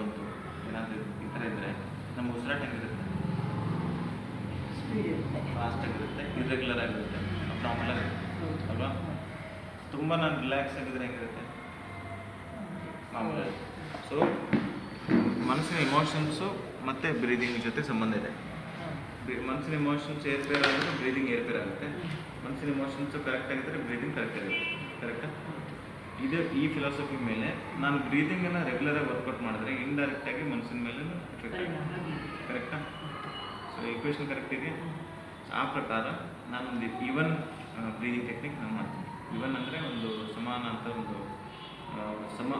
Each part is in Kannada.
ಬಂತು ಏನಾದರೂ ಈ ಥರ ಇದ್ದರೆ ನಮ್ಮ ಉಸಿರಾಟ ಹೆಂಗಿರುತ್ತೆ? ಫಾಸ್ಟಾಗಿರುತ್ತೆ, ಇರ್ರೆಗ್ಯುಲರ್ ಆಗಿರುತ್ತೆ, ಅಬ್ನಾರ್ಮಲ್ ಆಗಿರುತ್ತೆ ಅಲ್ವಾ? ತುಂಬ ನಾನು ರಿಲ್ಯಾಕ್ಸ್ ಆಗಿದ್ರೆ ಹೆಂಗಿರುತ್ತೆ? ಮಾಮೂಲಿ. ಸೊ ಮನಸ್ಸಿನ ಇಮೋಷನ್ಸು ಮತ್ತು ಬ್ರೀದಿಂಗ್ ಜೊತೆ ಸಂಬಂಧ ಇದೆ. ಮನಸ್ಸಿನ ಇಮೋಷನ್ಸ್ ಏರ್ಪೇರ್ ಆಗಿದ್ರೆ ಬ್ರೀದಿಂಗ್ ಏರ್ಪೇರ್ ಆಗುತ್ತೆ. ಮನಸ್ಸಿನ ಇಮೋಷನ್ಸು ಕರೆಕ್ಟ್ ಆಗಿದ್ದರೆ ಬ್ರೀದಿಂಗ್ ಕರೆಕ್ಟ್ ಆಗುತ್ತೆ. ಕರೆಕ್ಟಾ? ಇದು ಈ ಫಿಲಾಸಫಿ ಮೇಲೆ ನಾನು ಬ್ರೀದಿಂಗನ್ನು ರೆಗ್ಯುಲರಾಗಿ ವರ್ಕೌಟ್ ಮಾಡಿದ್ರೆ ಇಂಡೈರೆಕ್ಟಾಗಿ ಮನಸ್ಸಿನ ಮೇಲೆ ಎಫೆಕ್ಟ್ ಆಗುತ್ತೆ. ಕರೆಕ್ಟಾ? ಸೊ ಈಕ್ವೇಷನ್ ಕರೆಕ್ಟ್ ಇದೆ. ಆ ಪ್ರಕಾರ ನಾನೊಂದು ಈವನ್ ಬ್ರೀದಿಂಗ್ ಟೆಕ್ನಿಕ್ ನಾನು ಮಾಡ್ತೀನಿ. ಈವನ್ ಅಂದರೆ ಒಂದು ಸಮಾನ ಅಂತ ಒಂದು ಸಮ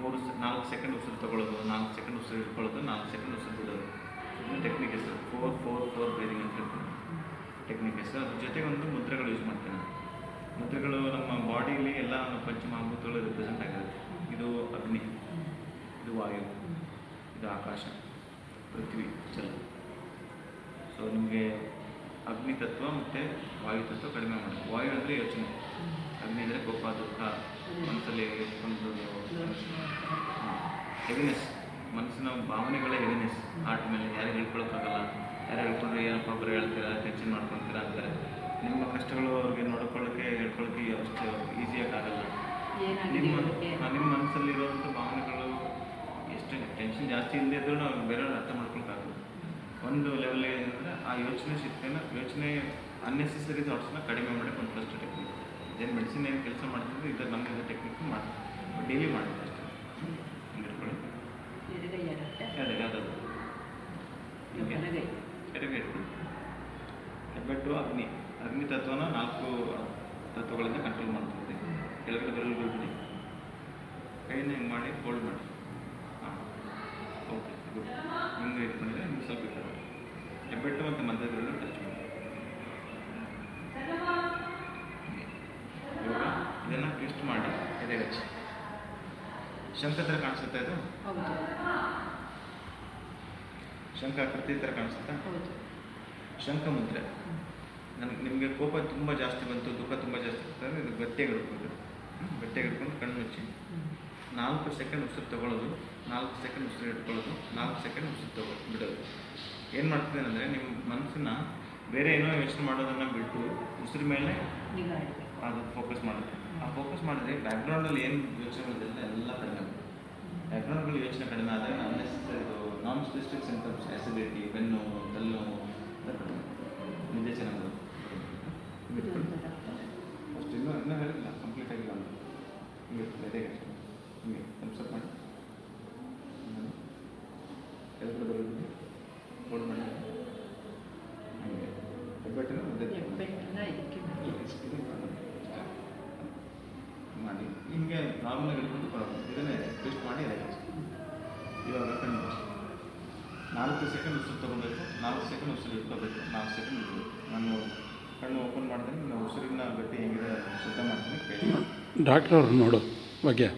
4 ಸೆಕೆಂಡ್ ಉಸಿರು ತೊಗೊಳ್ಳೋದು, 4 ಸೆಕೆಂಡ್ ಉಸಿರು ಇಟ್ಕೊಳ್ಳೋದು, 4 ಸೆಕೆಂಡ್ ಉಸಿರು ಬಿಡೋದು. ಇದು ಟೆಕ್ನಿಕ್ ಹೆಸರು 4-4-4 ಬ್ರೀದಿಂಗ್ ಅಂತ ಹೇಳ್ತೀನಿ. ಟೆಕ್ನಿಕ್ ಹೆಸರು. ಅದ್ರ ಜೊತೆಗೆ ಒಂದು ಮುದ್ರೆಗಳು ಯೂಸ್ ಮಾಡ್ತೇನೆ. ಮುದ್ರೆಗಳು ನಮ್ಮ ಬಾಡಿಯಲ್ಲಿ ಎಲ್ಲ ಪಂಚಮಹಾಭೂತಗಳು ರಿಪ್ರೆಸೆಂಟ್ ಆಗಿರುತ್ತೆ. ಇದು ಅಗ್ನಿ, ಇದು ವಾಯು, ಇದು ಆಕಾಶ, ಪೃಥ್ವಿ, ಜಲ. ಸೊ ನಿಮಗೆ ಅಗ್ನಿ ತತ್ವ ಮತ್ತು ವಾಯು ತತ್ವ ಕಡಿಮೆ ಮಾಡಿ. ವಾಯು ಅಂದರೆ ಯೋಚನೆ, ಅಗ್ನಿ ಅಂದರೆ ಕೋಪ, ದುಃಖ, ಮನಸ್ಸಲ್ಲಿ ಒಂದು ಹೆವಿನೆಸ್, ಮನಸ್ಸಿನ ಭಾವನೆಗಳ ಹೆವಿನೆಸ್, ಆರ್ಟ್ ಮೇಲೆ ಯಾರು ಹೇಳ್ಕೊಳಕ್ಕಾಗಲ್ಲ. ಯಾರು ಹೇಳ್ಕೊಂಡ್ರೆ ಏನಪ್ಪ ಒಬ್ಬರು ಹೇಳ್ತೀರಾ, ಟೆನ್ಷನ್ ಮಾಡ್ಕೊಳ್ತೀರಾ ಅಂತಾರೆ. ನಿಮ್ಮ ಕಷ್ಟಗಳು ಅವ್ರಿಗೆ ನೋಡ್ಕೊಳ್ಳೋಕ್ಕೆ ಹೇಳ್ಕೊಳ್ಳೋಕ್ಕೆ ಅಷ್ಟು ಈಸಿಯಾಗಿ ಆಗಲ್ಲ. ನಿಮ್ಮ ಮನಸ್ಸಲ್ಲಿರುವಂಥ ಭಾವನೆಗಳು ಎಷ್ಟು ಟೆನ್ಷನ್ ಜಾಸ್ತಿ ಇಲ್ಲದೆ ಇದ್ರೂ ನಾವು ಬೇರೆಯವ್ರು ಅರ್ಥ ಮಾಡ್ಕೊಳಕ್ಕಾಗಲ್ಲ. ಒಂದು ಲೆವೆಲ್ ಏನಂದರೆ ಆ ಯೋಚನೆ ಶಕ್ತಿಯನ್ನು, ಯೋಚನೆ ಅನ್ನೆಸೆಸರಿ ಥಾಟ್ಸ್ನ ಕಡಿಮೆ ಮಾಡೋಕ್ಕೆ ಒಂದು ಫಸ್ಟ್ ಟೆಕ್ನಿಕ್. ಏನು ಮೆಡಿಸಿನ್ ಏನು ಕೆಲಸ ಮಾಡ್ತಿದ್ರೆ ಇದು ನಮಗೆ ಟೆಕ್ನಿಕ್ ಮಾಡ್ತೀವಿ, ಡೈಲಿ ಮಾಡ್ತೀವಿ ಅಷ್ಟೇ. ಹಿಂಗಿಟ್ಕೊಳ್ಳಿ, ಯಾವುದಾದ್ರು ಎಡಗೈ ಇಟ್ಕೊಳ್ಳಿ. ಹೆಬ್ಬೆಟ್ಟು ಅಗ್ನಿ ತತ್ವನ 4 ತತ್ವಗಳಿಂದ ಕಂಟ್ರೋಲ್ ಮಾಡ್ತಿರ್ತೀವಿ. ಕೆಳಗಡೆ ಬೆರಳುಗಳು ಬಿಡಿ, ಕೈನ ಹಿಂಗೆ ಮಾಡಿ ಹೋಲ್ಡ್ ಮಾಡಿ. ಹಾಂ, ಓಕೆ, ಗುಡ್. ಹಿಂಗೆ ಇಟ್ಕೊಂಡಿದ್ರೆ ನಿಮ್ಗೆ ಸ್ವಲ್ಪ ಇಟ್ಕೊಳ್ಳಿ. ಹೆಬ್ಬೆಟ್ಟು ಮತ್ತು ಮಧ್ಯ ಬೆರಳು ಟಚ್ ಮಾಡಿ. ಇವಾಗ ಇದನ್ನು ಟ್ವಿಸ್ಟ್ ಮಾಡಿ ಎದೆ ಹಚ್ಚಿ. ಶಂಖ ಥರ ಕಾಣಿಸುತ್ತಾ ಇದು? ಶಂಖ ಆಕೃತಿ ಥರ ಕಾಣಿಸುತ್ತಾ? ಶಂಖ ಮುದ್ರೆ. ನಿಮಗೆ ಕೋಪ ತುಂಬ ಜಾಸ್ತಿ ಬಂತು, ದುಃಖ ತುಂಬ ಜಾಸ್ತಿ ಇರ್ತದೆ, ಇದು ಗಟ್ಟಿಯಾಗಿ ಹಿಡ್ಕೊಂಡು ಕಣ್ಣು ಮುಚ್ಚಿ 4 ಸೆಕೆಂಡ್ ಉಸಿರು ತೊಗೊಳ್ಳೋದು, 4 ಸೆಕೆಂಡ್ ಉಸಿರು ಇಟ್ಕೊಳ್ಳೋದು, 4 ಸೆಕೆಂಡ್ ಉಸಿರು ಬಿಡೋದು. ಏನು ಮಾಡ್ತಿದ್ದೇನೆ ಅಂದರೆ ನಿಮ್ಮ ಮನಸ್ಸನ್ನ ಬೇರೆ ಏನೋ ಯೋಚನೆ ಮಾಡೋದನ್ನು ಬಿಟ್ಟು ಉಸಿರು ಮೇಲೆ ಅದು ಫೋಕಸ್ ಮಾಡುತ್ತೆ. ಆ ಫೋಕಸ್ ಮಾಡಿದ್ರೆ ಬ್ಯಾಕ್ಗ್ರೌಂಡಲ್ಲಿ ಏನು ಯೋಚನೆಗಳಿದೆ ಎಲ್ಲ ಕಡಿಮೆ ಆಗುತ್ತೆ. ಬ್ಯಾಕ್ಗ್ರೌಂಡ್ಗಳು ಯೋಚನೆ ಕಡಿಮೆ ಆದರೆ ಇದು ನಾನ್ ಸ್ಪೆಸಿಫಿಕ್ ಸಿಂಟಮ್ಸ್, ಆ್ಯಸಿಡಿಟಿ, ಬೆನ್ನು, ತಲೆನೋವು ಎಲ್ಲ ಕಡಿಮೆ, ನಿದ್ದೆ ಚೆನ್ನಾಗಿ ಅಷ್ಟು ಇನ್ನೂ ಹೇಳಿಲ್ಲ, ಕಂಪ್ಲೀಟ್ ಆಗಿಲ್ಲ ಅಂತ ಹಿಂಗೆ ಎದೆಗೆ ಹಿಂಗೆ ಕನ್ಸಪ್ ಮಾಡಿ ಕೆಳಗಡೆ ಬರೋದು ಫೋಲ್ಡ್ ಮಾಡಿ ಹಾಗೆ ಹೆಬ್ಬೆಟ್ಟನ್ನು ಮಾಡಿ ಹಿಂಗೆ ನಾರ್ಮಲಾಗಿ ಇಟ್ಕೊಂಡು ಬರೋದು. ಇದನ್ನೇ ಟ್ವಿಸ್ಟ್ ಮಾಡಿ ಎದೆಗೆ ಇವಾಗ ಕಣ್ಣು 4 ಸೆಕೆಂಡ್ ಉಸಿರು ತೊಗೊಳ್ಬೇಕು, 4 ಸೆಕೆಂಡ್ ಉಸಿರು ಇಟ್ಕೋಬೇಕು, 4 ಸೆಕೆಂಡ್ ಇಡಬೇಕು. ನಾನು ಕಣ್ಣು ಓಪನ್ ಮಾಡಿದ್ರೆ ನಾನು ಉಸಿರಿನ ಗಟ್ಟಿ ಹೆಂಗಿದೆ ಶುದ್ಧ ಮಾಡ್ತೀನಿ. ಕೈ ಡಾಕ್ಟ್ರ್ ಅವ್ರು ನೋಡು ಬಗ್ಗೆ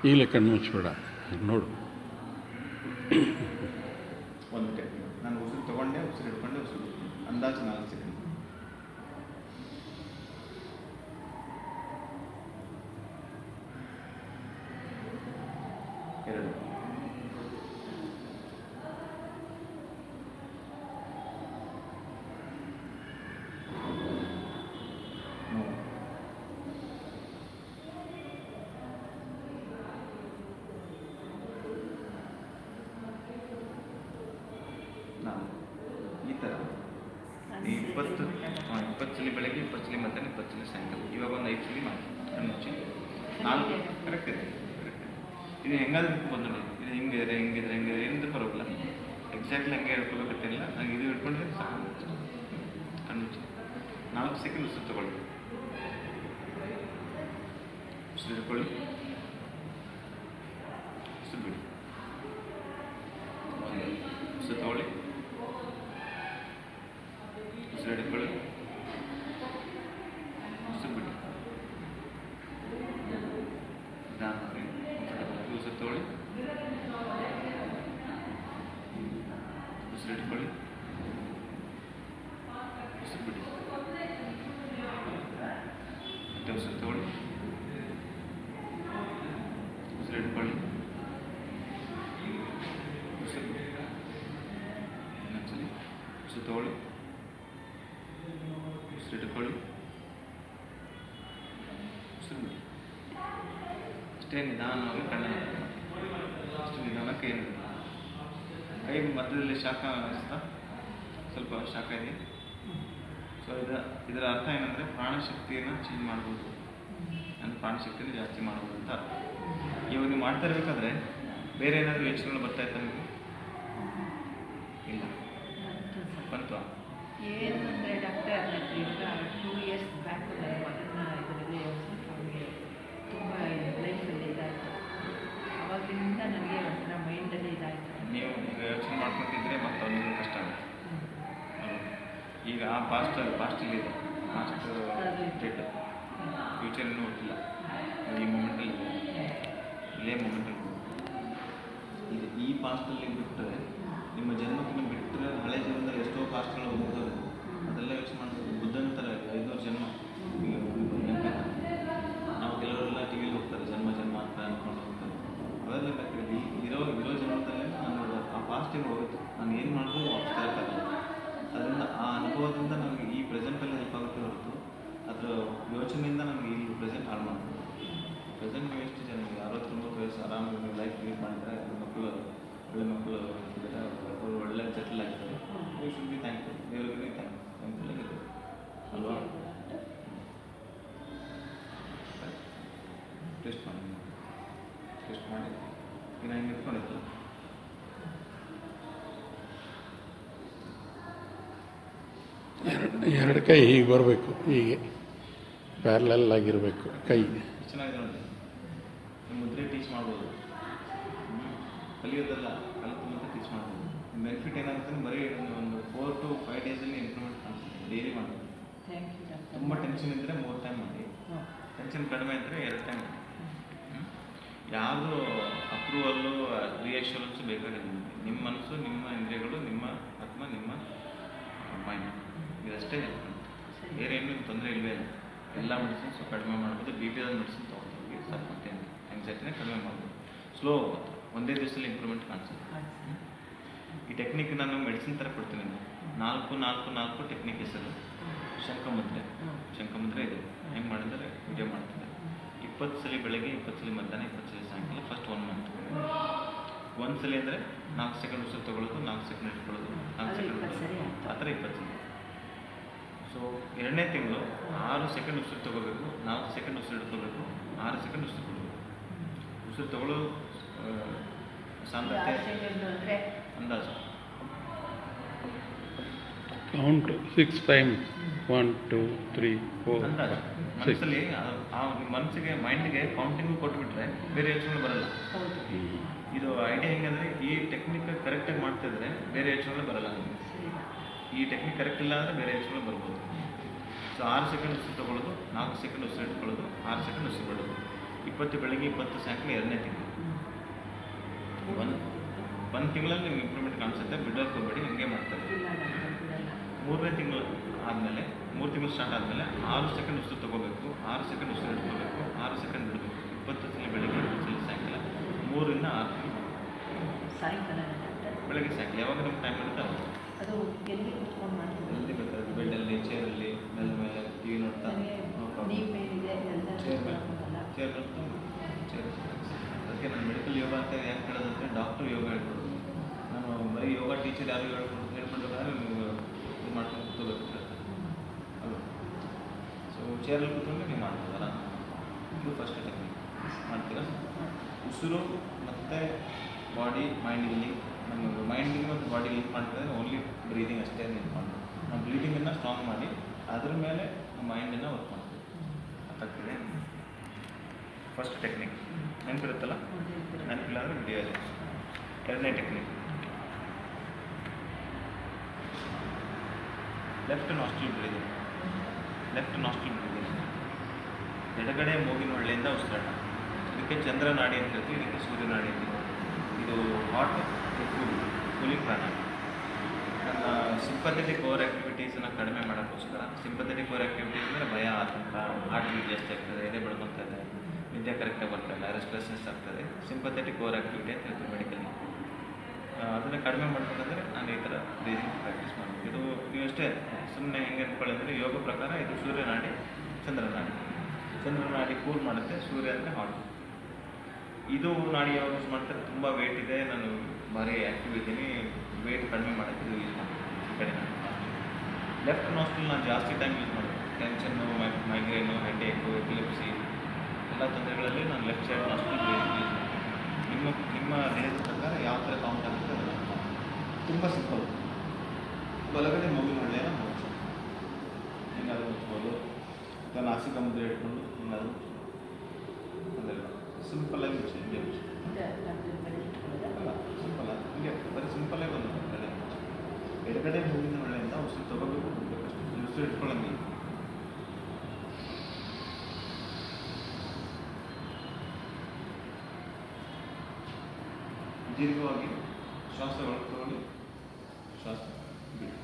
ಈಗಲೇ ಕಣ್ಣು ಮುಚ್ಚಬೇಡ, ನೋಡು. ಒಂದು ಟೆಕ್ನಿಕ್, ನಾನು ಉಸಿರು ತೊಗೊಂಡೆ, ಉಸಿರು ಹಿಡ್ಕೊಂಡೆ, ಉಸಿರು ಬಿಡ್ತೀನಿ. ಅಂದಾಜು 4 ಸೆಕೆಂಡ್. ಎರಡು, ನಾನು ಈ ಥರ 20 ಸಲ ಬೆಳಗ್ಗೆ, 20 ಸಲ ಮಧ್ಯಾಹ್ನ, 20 ಸಲ ಸಾಯಂಕಾಲ, ಇವಾಗ ಒಂದು 5 ಸಲ ಮಾಡಿ ಕಣ್ಣು ಮುಚ್ಚಿ 4 ಕರೆಕ್ಟ್ ಇದೆ. ಇದು ಹೆಂಗಾದ್ರೂ ಬಂದು ನೋಡಿ, ಇದು ಹಿಂಗಿದ್ರೆ ಏನಂತ ಪರವಾಗಿಲ್ಲ. ಎಕ್ಸಾಕ್ಟ್ಲಿ ಹಂಗೆ ಹೇಳ್ಕೊಬೇಕಂತಿಲ್ಲ. ನಂಗೆ ಇದು ಹಿಡ್ಕೊಂಡ್ರೆ ಸಾಕು. ಕಣ್ಣು ಮುಚ್ಚಿ 4 ಸೆಕೆಂಡ್ ಉಸಿರು ತೊಗೊಳ್ಳಿ. ಉಸಿರು ಹಿಡ್ಕೊಳ್ಳಿ, ಉಸಿರು ಬಿಡಿ. ಉಸಿರು ತೊಗೊಳ್ಳಿ, ಉಸಿರು ಹಿಡ್ಕೊಳ್ಳಿ, ಉಸಿರು ಬಿಡಿ. ಉಸಿರು ತೊಗೊಳ್ಳಿ, ಉಸಿರು ಹಿಡ್ಕೊಳ್ಳಿ, ಉಸಿರು ಬಿಡಿ. ಮತ್ತೆ ಉಸಿರು ತೊಗೊಳ್ಳಿ, ಉಸಿರು ಹಿಡ್ಕೊಳ್ಳಿ, ತಗೊಳ್ಳಿ, ಉಸಿರು ಇಟ್ಕೊಳ್ಳಿ, ಉಸಿರು ಬಿಡಿ. ಅಷ್ಟೇ ನಿಧಾನವಾಗಿ ಕಣ್ಣನ್ನು ಅಷ್ಟು ನಿಧಾನಕ್ಕೆ ಏನು ಕೈ ಮಧ್ಯದಲ್ಲಿ ಶಾಖ ಅನಿಸ್ತಾ ಸ್ವಲ್ಪ ಶಾಖ ಇದೆ. ಸೊ ಇದರ ಅರ್ಥ ಏನಂದರೆ ಪ್ರಾಣಶಕ್ತಿಯನ್ನು ಚೇಂಜ್ ಮಾಡ್ಬೋದು, ಅಂದರೆ ಪ್ರಾಣಶಕ್ತಿಯನ್ನು ಜಾಸ್ತಿ ಮಾಡ್ಬೋದು ಅಂತ ಅರ್ಥ. ಇವಾಗ ನೀವು ಮಾಡ್ತಾ ಇರಬೇಕಾದ್ರೆ ಬೇರೆ ಏನಾದರೂ ಯೋಚನೆಗಳು ಬರ್ತಾ ಇತ್ತ ನಿಮಗೆ? ಇಲ್ಲ ಬಂತು? ಏನಂದರೆ ಡಾಕ್ಟರ್ ಈಗ 2 years ಬ್ಯಾಕ್ ನನ್ನ ಮಗನ ಇದರಲ್ಲಿ ಅವನಿಗೆ ತುಂಬ ಲೈಫಲ್ಲಿ ಇದಾಯಿತು. ಅವಾಗಿಂದ ನನಗೆ ಒಂಥರ ಮೈಂಡಲ್ಲಿ ಇದಾಯಿತು. ನೀವು ಈಗ ಯೋಚನೆ ಮಾಡ್ಕೊತಿದ್ರೆ ಮತ್ತು ಅವನಿಗೆ ಕಷ್ಟ ಆಗುತ್ತೆ. ಈಗ ಆ ಪಾಸ್ಟಲ್ಲಿ ಇದೆ, ಪಾಸ್ಟ್ ಡೆಡ್, ಫ್ಯೂಚರ್ ಇನ್ನೂ ಗೊತ್ತಿಲ್ಲ. ಈ ಮೂಮೆಂಟಲ್ಲಿ ಇಲ್ಲೇ ಮೂಮೆಂಟಲ್ಲಿ ಈಗ ಈ ಪಾಸ್ಟಲ್ಲಿ ಬಿಟ್ಟರೆ ನಿಮ್ಮ ಜನ್ಮಕ್ಕಿಂತ ಬಿಟ್ಟರೆ ಹಳೆ ಜನ್ಮದಲ್ಲಿ ಎಷ್ಟೋ ಪಾಸ್ಟ್ಗಳು ಹೋಗ್ತವೆ. ಅದೆಲ್ಲ ಯೋಚನೆ ಮಾಡ್ಬೋದು. ಬುದ್ಧನ ಥರ 500 ಜನ್ಮ ನಾವು ಕೆಲವರೆಲ್ಲ ಟಿ ವಿಲಿ ಹೋಗ್ತಾರೆ, ಜನ್ಮ ಅಂತ ಅಂದ್ಕೊಂಡು ಹೋಗ್ತಾರೆ. ಅವೆಲ್ಲ ಬೇಕಾದ್ರೆ ಇರೋ ಜನ್ಮದಲ್ಲೇ ನಾನು ಆ ಪಾಸ್ಟಿಗೆ ಹೋಗುತ್ತೆ. ನಾನು ಏನು ಮಾಡಿದ್ರು ವಾಪಸ್ ತರೋಕ್ಕಾಗಲ್ಲ. ಅದರಿಂದ ಆ ಅನುಭವದಿಂದ ನನಗೆ ಈ ಪ್ರೆಸೆಂಟಲ್ಲಿ ಹೆಲ್ಪ್ ಆಗುತ್ತೆ ಹೊರತು ಅದರ ಯೋಚನೆಯಿಂದ ನನಗೆ ಈ ಪ್ರೆಸೆಂಟ್ ಹಾಳು ಮಾಡ್ಬೋದು. ಪ್ರೆಸೆಂಟ್ ನೀವು ಎಷ್ಟು ಜನ 60-90 ವಯಸ್ಸು ಆರಾಮಾಗಿ ನೀವು ಲೈಫ್ ಲೀಡ್ ಮಾಡಿದರೆ ಒಳ್ಳೆ ಮಕ್ಕಳು ಇದ್ದಾರೆ, ಅವರು ಒಳ್ಳೆ ಸೆಟಲ್ ಆಗ್ತಾರೆ. ಯು ಶುಡ್ ಬಿ ಥ್ಯಾಂಕ್ಫುಲ್, ದೇವರಿಗೆ ಥ್ಯಾಂಕ್ಫುಲ್ ಆಗಿದೆ ಅಲ್ವಾ? ಟೆಸ್ಟ್ ಮಾಡಿ ಈಗ ಹಿಂಗೆ ಇಟ್ಕೊಂಡಿತ್ತು. ಎರಡು ಕೈ ಹೀಗೆ ಬರಬೇಕು, ಹೀಗೆ ಪ್ಯಾರಲಲ್ ಆಗಿರಬೇಕು ಕೈ. ಚೆನ್ನಾಗಿದೆ ನೋಡಿ. ನೀವು ಮುದ್ರೆ ಟೀಚ್ ಮಾಡ್ಬೋದು, ಕಲಿಯೋದಲ್ಲ ಕಲಿತು ಮತ್ತೆ ಟೀಚ್ ಮಾಡ್ಬೋದು. ಬೆನಿಫಿಟ್ ಏನಾಗುತ್ತೆ ಬರೀ ಒಂದು 4 to 5 ಡೇಸಲ್ಲಿ ಇಂಪ್ರೂವ್ಮೆಂಟ್ ಕಾಣಿಸುತ್ತೆ. ಡೈಲಿ ಮಾಡ್ಬೋದು. ತುಂಬ ಟೆನ್ಷನ್ ಇದ್ದರೆ 3 ಟೈಮ್ ಮಾಡಿ, ಟೆನ್ಷನ್ ಕಡಿಮೆ ಇದ್ದರೆ 2 ಟೈಮ್ ಮಾಡಿ. ಯಾವುದು ಅಪ್ರೂವಲ್ಲು ರಿಯಾಕ್ಷನ್ಸು ಬೇಕಾಗಿಲ್ಲ. ನಿಮ್ಮ ಮನಸ್ಸು, ನಿಮ್ಮ ಇಂದ್ರಿಯಗಳು, ನಿಮ್ಮ ಆತ್ಮ, ನಿಮ್ಮ ಮೈಂಡ್, ಇದಷ್ಟೇ ಹೆಲ್ಪ್ ಮಾಡುತ್ತೆ. ಬೇರೆ ಏನೂ ತೊಂದರೆ ಇಲ್ಲವೇ ಇಲ್ಲ. ಎಲ್ಲ ಮೆಡಿಸಿನ್ಸು ಕಡಿಮೆ ಮಾಡ್ಬೋದು. ಬಿ ಪಿ ಆದ ಮೆಡಿಸಿನ್ ತೊಗೊಳ್ತೀವಿ, ಸ್ವಲ್ಪ ಮತ್ತೆ ಆ್ಯಂಗ್ಸೈಟಿನೇ ಕಡಿಮೆ ಮಾಡ್ಬೋದು. ಸ್ಲೋ ಹೋಗುತ್ತೆ, ಒಂದೇ ದಿವಸದಲ್ಲಿ ಇಂಪ್ರೂವ್ಮೆಂಟ್ ಕಾಣಿಸುತ್ತೆ. ಈ ಟೆಕ್ನಿಕ್ ನಾನು ಮೆಡಿಸಿನ್ ಥರ ಕೊಡ್ತೀನಿ. 4-4-4 ಟೆಕ್ನಿಕ್ ಹೆಸರು. ಶಂಖಮುದ್ರೆ ಇದೆ. ಹೆಂಗೆ ಮಾಡಿದರೆ ವಿಡಿಯೋ ಮಾಡ್ತಿದ್ದೆ. 20 ಸಲ ಬೆಳಗ್ಗೆ, 20 ಸಲ ಮಧ್ಯಾಹ್ನ, 20 ಸಲ ಸಾಯಂಕಾಲ. First 1 month. 1 ಸಲ ಅಂದರೆ 4 ಸೆಕೆಂಡ್ ಉಸಿರು ತೊಗೊಳ್ಳೋದು, 4 ಸೆಕೆಂಡ್ ಇಟ್ಕೊಳ್ಳೋದು, 4 ಸೆಕೆಂಡ್ ಆ ಥರ 20 ಸಲ. ಸೊ 2ನೇ ತಿಂಗಳು 6 ಸೆಕೆಂಡ್ ಉಸಿರು ತೊಗೋಬೇಕು, 4 ಸೆಕೆಂಡ್ ಉಸಿರು ಇಟ್ಕೋಬೇಕು, 6 ಸೆಕೆಂಡ್ ಉಸಿರು ಕೊಡಬೇಕು. ಉಸಿರು ತೊಗೊಳ್ಳೋ ಸಾಂದ್ರತೆ ಅಂದಾಜು ಕೌಂಟ್ 6 times 1 2 3 4 ಅಂದಾಜು ಮನಸ್ಸಲ್ಲಿ ಮನಸ್ಸಿಗೆ ಮೈಂಡ್ಗೆ ಕೌಂಟಿಂಗು ಕೊಟ್ಬಿಟ್ರೆ ಬೇರೆ ಯೋಚನೆ ಬರಲ್ಲ. ಇದು ಐಡಿಯಾ ಹೆಂಗಂದರೆ ಈ ಟೆಕ್ನಿಕ್ ಕರೆಕ್ಟಾಗಿ ಮಾಡ್ತಿದ್ರೆ ಬೇರೆ ಯೋಚನೆ ಬರಲ್ಲ. ಈ ಟೆಕ್ನಿಕ್ ಕರೆಕ್ಟ್ ಇಲ್ಲ ಅಂದರೆ ಬೇರೆ ಯೋಚನೆ ಬರ್ಬೋದು. ಸೊ 6 ಸೆಕೆಂಡ್ ಉಸಿರು ತೊಗೊಳ್ಳೋದು, 4 ಸೆಕೆಂಡ್ ಉಸಿರು ಇಟ್ಕೊಳ್ಳೋದು, 6 ಸೆಕೆಂಡ್ ಉಸಿರು ಬಿಡೋದು. 20 ಬೆಳಗ್ಗೆ, 20 ಸಾಯಂಕಾಲ. 2ನೇ ತಿಂಗಳು. ಒಂದು ತಿಂಗಳಲ್ಲಿ ನೀವು ಇಂಪ್ರೂವ್ಮೆಂಟ್ ಕಾಣಿಸುತ್ತೆ. ಬಿಡೋಕ್ಕೆ ಹೋಗಬೇಡಿ, ಹಿಂಗೆ ಮಾಡ್ತಾರೆ. 3ನೇ ತಿಂಗಳು ಆದಮೇಲೆ, 3 ತಿಂಗಳು ಸ್ಟಾರ್ಟ್ ಆದಮೇಲೆ 6 ಸೆಕೆಂಡ್ ಉಸಿರು ತೊಗೋಬೇಕು, 6 ಸೆಕೆಂಡ್ ಉಸಿರು ಇಟ್ಕೋಬೇಕು, 6 ಸೆಕೆಂಡ್ ಬಿಡಬೇಕು. 20 ಸಲ ಬೆಳಗ್ಗೆ, 20 ಸಲ ಸಾಯಂಕಾಲ. 3ರಿಂದ 6 ಸಾಯಂಕಾಲ ಬೆಳಗ್ಗೆ ಸಾಯಂಕಾಲ ಯಾವಾಗ ನಮ್ಗೆ ಟೈಮ್ ಇರುತ್ತೆ ಅವಾಗ. ಅದು ಎಲ್ಲಿ ಕುತ್ಕೊಂಡು ಮಾಡ್ತೀವಿ? ಎಲ್ಲಿ ಬೇಕಾದ್ರೆ ಬೆಡ್ಡಲ್ಲಿ, ಚೇರಲ್ಲಿ, ನೆಲ ಮೇಲೆ ಟಿ ವಿ ನೋಡ್ತಾ ಚೇರ್ ಅದಕ್ಕೆ ನಾನು ಮೆಡಿಕಲ್ ಯೋಗ ಅಂತ ಯಾಕೆ ಹೇಳೋದಂದರೆ ಡಾಕ್ಟರ್ ಯೋಗ ಹೇಳ್ಕೊಡೋದು. ನಾನು ಬರೀ ಯೋಗ ಟೀಚರ್ ಯಾರು ಹೇಳ್ಕೊಡ್ಬೇಕಾದ್ರೆ ನೀವು ಇದು ಮಾಡ್ಕೊಂಡು ಕೂತ್ಕೋಬೇಕು ಅಲ್ವ. ಸೊ ಚೇರಲ್ಲಿ ಕೂತ್ಕೊಂಡು ನೀವು ಮಾಡ್ಬೋದಲ್ಲ. ಇದು ಫಸ್ಟ್ ಟೆಕ್ನಿಕ್ ಮಾಡ್ತೀರಾ. ಉಸಿರು ಮತ್ತು ಬಾಡಿ ಮೈಂಡಿಗೆ ಲಿಂಕ್. ನಮ್ಮ ಮೈಂಡಿಗೆ ಮತ್ತು ಬಾಡಿ ಲಿಂಕ್ ಮಾಡ್ತಿದ್ರೆ ಓನ್ಲಿ ಬ್ರೀದಿಂಗ್ ಅಷ್ಟೇ ಲಿಂಕ್ ಮಾಡೋದು. ನಾವು ಬ್ರೀದಿಂಗನ್ನು ಸ್ಟ್ರಾಂಗ್ ಮಾಡಿ ಅದ್ರ ಮೇಲೆ ನಮ್ಮ ಮೈಂಡನ್ನು ವರ್ಕ್ ಮಾಡ್ತೀವಿ. ಅರ್ಥಾಗ್ತಿದೆ? ಫಸ್ಟ್ ಟೆಕ್ನಿಕ್ ನೆನಪಿರುತ್ತಲ್ಲ? ನೆನಪಿಲ್ಲ ಅಂದರೆ ವಿಡಿಯೋ ಇದೆ. 2ನೇ ಟೆಕ್ನಿಕ್ ಲೆಫ್ಟ್ ನಾಸ್ಟ್ರಿಲ್ ಬ್ರೀದಿಂಗ್. ಎಡಗಡೆ ಮೂಗಿನ ಒಳ್ಳೆಯಿಂದ ಉಸಿರಾಟ. ಇದಕ್ಕೆ ಚಂದ್ರನಾಡಿ ಅಂತ ಹೇಳ್ತೀವಿ, ಇದಕ್ಕೆ ಸೂರ್ಯನಾಡಿ ಅಂತ. ಇದು ಹಾಟ್ ಕೂಲಿಂಗ್ ಪ್ರಾಣಾಯಾಮ. ನನ್ನ ಸಿಂಪಥೆಟಿಕ್ ಓವರ್ ಆ್ಯಕ್ಟಿವಿಟೀಸನ್ನು ಕಡಿಮೆ ಮಾಡೋಕ್ಕೋಸ್ಕರ. ಸಿಂಪಥೆಟಿಕ್ ಓವರ್ ಆ್ಯಕ್ಟಿವಿಟೀಸ್ ಅಂದರೆ ಭಯ, ಆತಂಕ, ಹಾರ್ಟ್ ಬೀಟ್ ಜಾಸ್ತಿ ಆಗ್ತದೆ, ಎದೆ ಬಡ್ಕೊತಾ ಇದೆ, ನಿದ್ದೆ ಕರೆಕ್ಟಾಗಿ ಬರ್ತಾಯಿಲ್ಲ, ರೆಸ್ಟ್ಲೆಸ್ನೆಸ್ ಆಗ್ತದೆ. ಸಿಂಪಥೆಟಿಕ್ ಓವರ್ ಆ್ಯಕ್ಟಿವಿಟಿ ಅಂತ ಹೇಳ್ತೀವಿ ಮೆಡಿಕಲಿ. ಅದರ ಅದನ್ನು ಕಡಿಮೆ ಮಾಡಬೇಕಂದ್ರೆ ನಾನು ಈ ಥರ ಬ್ರೀದಿಂಗ್ ಪ್ರಾಕ್ಟೀಸ್ ಮಾಡಬೇಕು. ಇದು ನೀವಷ್ಟೇ ಸುಮ್ಮನೆ ಹೆಂಗೆ ಅಂದ್ಕೊಳ್ಳಿ ಅಂದರೆ ಯೋಗ ಪ್ರಕಾರ ಇದು ಸೂರ್ಯನಾಡಿ ಚಂದ್ರನಾಡಿ. ಚಂದ್ರನಾಡಿ ಕೂಲ್ ಮಾಡುತ್ತೆ, ಸೂರ್ಯ ಅಂದರೆ ಹಾಟ್. ಇದು ನಾಡಿ ಯಾವಾಗ ಯೂಸ್ ಮಾಡ್ತಾರೆ, ತುಂಬ ವೇಟ್ ಇದೆ, ನಾನು ಭಾರಿ ಆ್ಯಕ್ಟಿವ್ ಇದ್ದೀನಿ, ವೇಟ್ ಕಡಿಮೆ ಮಾಡೋಕ್ಕೆ ಇದು ಯೂಸ್ ಮಾಡ್ತೀನಿ. ಈ ಕಡೆ ನಾನು ಲೆಫ್ಟ್ ನೋಸ್ಟ್ರಲ್ ನಾನು ಜಾಸ್ತಿ ಟೈಮ್ ಯೂಸ್ ಮಾಡ್ತೀನಿ. ಟೆನ್ಷನ್ನು, ಮೈಗ್ರೇನು, ಹೆಡ್ಏಕು, ಎಪಿಲೆಪ್ಸಿ ಎಲ್ಲ ತೊಂದರೆಗಳಲ್ಲಿ ನಾನು ಲೆಫ್ಟ್ ಸೈಡ್ ನೋಸ್ಟ್ರಲ್ ಬ್ರೀದಿಂಗ್ ಯೂಸ್ ಮಾಡ್ತೀನಿ. ನಿಮ್ಮ ದೇಹದ ಪ್ರಕಾರ ಯಾವ ಥರ ಕೌಂಟ್ ಆಗುತ್ತೆ ಅದನ್ನು ತುಂಬ ಸಿಂಪಲ್. ಬಲಗಡೆ ಮೂಗಿನ ಹಳ್ಳಿಯನ್ನು ಮುಚ್ಚು, ಹಿಂಗಾದ್ರೂ ಮುಚ್ಬೋದು, ಅಥವಾ ನಾಸಿಕ ಮುದ್ರೆ ಇಟ್ಕೊಂಡು ಹಿಂಗಾದ್ರೂ ಅದೆಲ್ಲ ಸಿಂಪಲ್ಲಾಗಿ ಮುಚ್ಚಿ, ಹಿಂಗೆ ಮುಚ್ಚಿ. ಅಲ್ಲ ಸಿಂಪಲ್ ಹಿಂಗೆ ಬರೀ ಸಿಂಪಲ್ಲಾಗಿ ಬಂದು ಎಡಗಡೆ ಮೂಗಿನ ಹಳ್ಳಿಯಿಂದ ಉಸಿರು ತಗೋಬೇಕು, ಬಿಡಬೇಕಷ್ಟು. ಉಸಿರು ಇಟ್ಕೊಳ್ಳಂಗಿಲ್ಲ. ದೀರ್ಘವಾಗಿ ಶ್ವಾಸ ಒಳಗೆ ತಗೊಳ್ಳಿ, ಶ್ವಾಸ ಬಿಡಿ.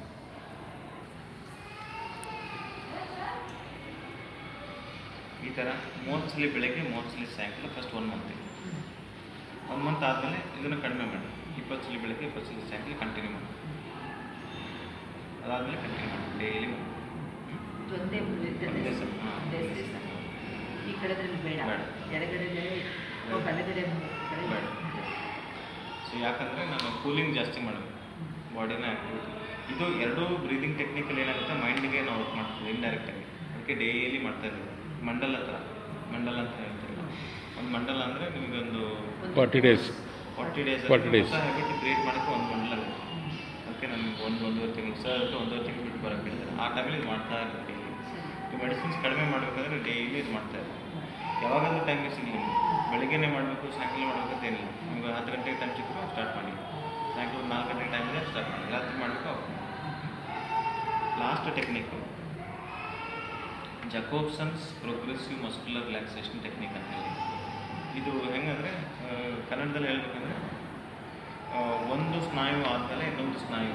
ಈ ಥರ 30 ಸಲ ಬೆಳಗ್ಗೆ 30 ಸಲ ಸಾಯಂಕಾಲ ಫಸ್ಟ್ 1 ಮಂತ್. 1 ಮಂತ್ ಆದಮೇಲೆ ಇದನ್ನು ಕಡಿಮೆ ಮಾಡಿ 20 ಸಲ ಬೆಳಗ್ಗೆ 20 ಸಲ ಸಾಯಂಕಾಲ ಕಂಟಿನ್ಯೂ ಮಾಡಿ. ಅದಾದಮೇಲೆ ಕಂಟಿನ್ಯೂ ಮಾಡಿ ಡೈಲಿ ಒಂದೇ ಸಲ. ಈ ಕಡೆದಲ್ಲಿ ಬೇಡ, ಎಡಗಡೆ ಬಲಗಡೆ ಬೇಡ. ಸೊ ಯಾಕಂದರೆ ನಾನು ಕೂಲಿಂಗ್ ಜಾಸ್ತಿ ಮಾಡಬೇಕು, ಬಾಡಿನ ಆ್ಯಕ್ಟಿವಿಟಿ. ಇದು ಎರಡೂ ಬ್ರೀದಿಂಗ್ ಟೆಕ್ನಿಕಲ್ಲಿ ಏನಾಗುತ್ತೆ, ಮೈಂಡಿಗೆ ನಾವು ವರ್ಕ್ ಮಾಡ್ತೀವಿ ಇಂಡೈರೆಕ್ಟಾಗಿ. ಅದಕ್ಕೆ ಡೈಲಿ ಮಾಡ್ತಾ ಇದ್ದೀವಿ. ಮಂಡಲ ಥರ, ಮಂಡಲ ಅಂತ ಹೇಳ್ತೀವಿ. ಒಂದು ಮಂಡಲ ಅಂದರೆ ನಿಮಗೊಂದು 40 days ಹೊಸ ಹ್ಯಾಬಿಟ್ ಕ್ರಿಯೇಟ್ ಮಾಡೋಕ್ಕೆ ಒಂದು ಮಂಡಲ ಬೇಕು. ಅದಕ್ಕೆ ನನಗೆ ಒಂದೂವರೆ ತಿಂಗಳು ಸರ್ 1.5 ತಿಂಗಳು ಬಿಟ್ಟು ಬರೋಕ್ಕೆ ಹೇಳ್ತಾರೆ. ಆ ಟೈಮಲ್ಲಿ ಇದು ಮಾಡ್ತಾ ಇರ್ತೀನಿ. ಡೈಲಿ ಈ ಮೆಡಿಸಿನ್ಸ್ ಕಡಿಮೆ ಮಾಡಬೇಕಾದ್ರೆ ಡೈಲಿ ಇದು ಮಾಡ್ತಾ ಇರ್ತೀನಿ. ಯಾವಾಗಲೂ ಟೈಮಿಗೆ ಸಿಗಲಿಲ್ಲ, ಬೆಳಗ್ಗೆನೇ ಮಾಡಬೇಕು, ಸಾಯಂಕಾಲ ಮಾಡಬೇಕಂತ ಏನಿಲ್ಲ. ನಿಮ್ಗೆ 10 ಗಂಟೆಗೆ ಟೈಮ್ ಸಿಕ್ಕರು ಸ್ಟಾರ್ಟ್ ಮಾಡಿ, ಸಾಯಂಕಾಲ 4 ಗಂಟೆಗೆ ಟೈಮ್ ಇದೆ ಸ್ಟಾರ್ಟ್ ಮಾಡಿ, ರಾತ್ರಿ ಮಾಡಬೇಕು. ಅವಾಗ last technique Jacobson's progressive muscular relaxation technique ಅಂತ ಹೇಳಿ. ಇದು ಹೆಂಗಂದರೆ ಕನ್ನಡದಲ್ಲಿ ಹೇಳ್ಬೇಕಂದ್ರೆ ಒಂದು ಸ್ನಾಯು ಆದಮೇಲೆ ಇನ್ನೊಂದು ಸ್ನಾಯು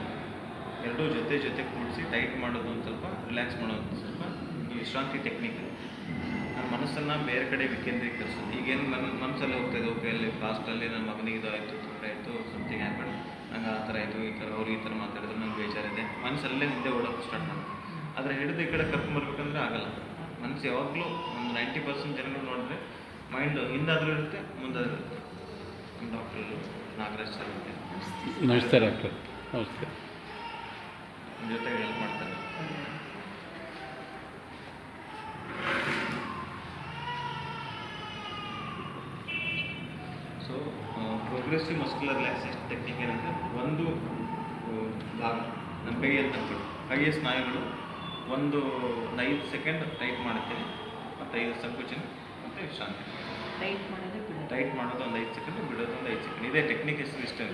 ಎರಡೂ ಜೊತೆ ಕೂಡಿಸಿ ಟೈಟ್ ಮಾಡೋದು, ಒಂದು ಸ್ವಲ್ಪ ರಿಲ್ಯಾಕ್ಸ್ ಮಾಡೋದು, ಸ್ವಲ್ಪ ವಿಶ್ರಾಂತಿ ಟೆಕ್ನಿಕ್. ನನ್ನ ಮನಸ್ಸನ್ನು ಬೇರೆ ಕಡೆ ವಿಕೇಂದ್ರೀಕರಿಸೋದು. ಈಗೇನು ನನ್ನ ಮನಸ್ಸಲ್ಲಿ ಹೋಗ್ತಾಯಿದೆ, ಓಕೆ ಅಲ್ಲಿ ಫಾಸ್ಟಲ್ಲಿ ನನ್ನ ಮಗನಿಗೆ ಇದು ಆಯಿತು, ತೊಂದರೆ ಆಯಿತು, ಸಮಥಿಂಗ್ ಹ್ಯಾಪನ್, ನಂಗೆ ಆ ಥರ ಆಯಿತು, ಈ ಥರ ಅವ್ರು ಈ ಥರ ಮಾತಾಡಿದ್ರು, ನಂಗೆ ಬೇಜಾರಿದೆ, ಮನಸ್ಸಲ್ಲೇ ಹಿಂದೆ ಓಡೋಕ್ಕೆ ಸ್ಟಾರ್ಟ್ ಮಾಡೋದು. ಆದರೆ ಹಿಡಿದು ಈ ಕಡೆ ಕರ್ಕೊಂಬರ್ಬೇಕಂದ್ರೆ ಆಗಲ್ಲ. ಮನಸ್ಸು ಯಾವಾಗಲೂ ಒಂದು 90% ಜನಗಳು ನೋಡಿದ್ರೆ ಮೈಂಡು ಹಿಂದಾದರೂ ಇರುತ್ತೆ, ಮುಂದಾದರೂ ಇರುತ್ತೆ. ನಮ್ಮ ಡಾಕ್ಟರ್ ನಾಗರಾಜ್ ಸರ್ ಇರುತ್ತೆ. ನಮಸ್ತೆ ಡಾಕ್ಟರ್. ನಮಸ್ತೆ. ನಿಮ್ಮ ಜೊತೆಗೆ ಹೆಲ್ಪ್ ಮಾಡ್ತಾರೆ. So progressive muscular relaxation technique ಏನಂದರೆ, ಒಂದು ಭಾಗ ನಮ್ಮ ಕೈಯಲ್ಲಿ ತಂದ್ಬಿಟ್ಟು ಕೈಯ ಸ್ನಾಯುಗಳು ಒಂದು 5 ಸೆಕೆಂಡ್ ಟೈಟ್ ಮಾಡುತ್ತೇನೆ, ಮತ್ತು 5 ಸಂಕೋಚನ ಮತ್ತು ವಿಶ್ರಾಂತಿ. ಟೈಟ್ ಮಾಡೋದು ಒಂದು 5 ಸೆಕೆಂಡ್, ಬಿಡೋದು ಒಂದು 5 ಸೆಕೆಂಡ್. ಇದೇ ಟೆಕ್ನಿಕ್ ಇಷ್ಟೇ.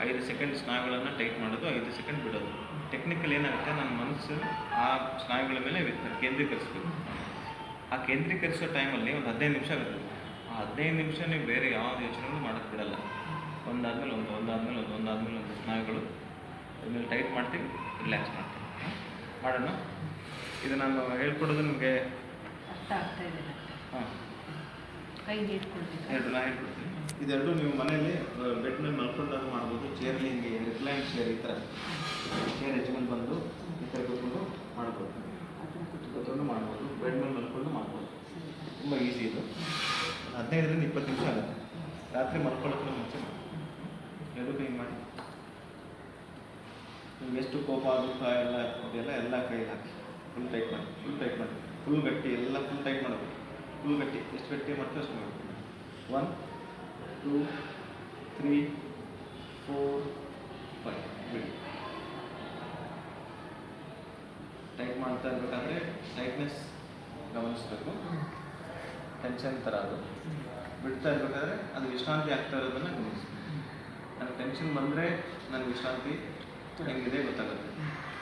5 ಸೆಕೆಂಡ್ ಸ್ನಾಯುಗಳನ್ನು ಟೈಟ್ ಮಾಡೋದು, 5 ಸೆಕೆಂಡ್ ಬಿಡೋದು. ಟೆಕ್ನಿಕಲ್ ಏನಾಗುತ್ತೆ, ನನ್ನ ಮನಸ್ಸು ಆ ಸ್ನಾಯುಗಳ ಮೇಲೆ ಕೇಂದ್ರೀಕರಿಸಬೇಕು. ಆ ಕೇಂದ್ರೀಕರಿಸೋ ಟೈಮಲ್ಲಿ ಒಂದು 15 ನಿಮಿಷ ಆಗುತ್ತೆ. ಆ 15 ನಿಮಿಷ ನೀವು ಬೇರೆ ಯಾವ್ದು ಯೋಚನೆಗಳು ಮಾಡೋಕ್ಕೆ ಬಿಡಲ್ಲ. ಒಂದಾದ್ಮೇಲೆ ಒಂದು ಸ್ನಾಯುಗಳು ಅದ್ಮೇಲೆ ಟೈಟ್ ಮಾಡ್ತೀವಿ, ರಿಲ್ಯಾಕ್ಸ್ ಮಾಡ್ತೀವಿ. ಮಾಡೋಣ. ಇದು ನಾನು ಹೇಳ್ಕೊಡೋದು ನಿಮಗೆ ಅರ್ಥ ಆಗ್ತಾ ಇದೆ. ಹಾಂ, ಕೈ ನೀಡ್ಕೊಳ್ತೀನಿ. ನಾ ಹೇಳ್ಕೊಡ್ತೀನಿ. ಇದೆರಡು ನೀವು ಮನೆಯಲ್ಲಿ ಬೆಡ್ ಮೇಲೆ ಮಲ್ಕೊಂಡಾಗ ಮಾಡ್ಬೋದು. ಚೇರ್ಲಿ ಹಿಂಗೆ ರಿಕ್ಲೈನ್ ಚೇರ್, ಈ ಥರ ಚೇರ್ ಹೆಜ್ಮೇಲೆ ಬಂದು ಈ ಥರ ಕೂತ್ಕೊಂಡು ಮಾಡ್ಬೋದು, ಕೂತ್ಕೊಂಡು ಮಾಡ್ಬೋದು, ಬೆಡ್ ಮೇಲೆ ಮಲ್ಕೊಂಡು ಮಾಡ್ಬೋದು. ತುಂಬ ಈಸಿ ಇದು. 15ರಿಂದ 20 ನಿಮಿಷ ಆಗುತ್ತೆ. ರಾತ್ರಿ ಮಲ್ಕೊಳ್ಳೋಕ್ಕೆ ಮುಂಚೆ ಮಾಡಿ. ಎರಡು ಕೈ ಮಾಡಿ. ನಿಮ್ಗೆ ಎಷ್ಟು ಕೋಪ, ದುಃಖ ಎಲ್ಲ ಅದೆಲ್ಲ ಕೈಯಲ್ಲಿ ಹಾಕಿ ಫುಲ್ ಟೈಟ್ ಮಾಡಿ, ಫುಲ್ ಗಟ್ಟಿ, ಎಲ್ಲ ಫುಲ್ ಟೈಟ್ ಮಾಡಬೇಕು. ಫುಲ್ ಗಟ್ಟಿ, ಎಷ್ಟು ಗಟ್ಟಿ ಮಾಡ್ತೀವಿ ಅಷ್ಟು ಮಾಡಬೇಕು. 1 2 3 4 5 ಬಿಡಿ. ಟೈಟ್ ಮಾಡ್ತಾ ಇರಬೇಕಾದ್ರೆ ಟೈಟ್ನೆಸ್ ಗಮನಿಸಬೇಕು. ಟೆನ್ಷನ್ ಥರ ಅದು ಬಿಡ್ತಾ ಇರಬೇಕಾದ್ರೆ ಅದು ವಿಶ್ರಾಂತಿ ಆಗ್ತಾ ಇರೋದನ್ನು ಗಮನಿಸಬೇಕು. ನನಗೆ ಟೆನ್ಷನ್ ಬಂದರೆ ನನಗೆ ವಿಶ್ರಾಂತಿ ಹೆಂಗಿದೆ ಗೊತ್ತಾಗುತ್ತೆ.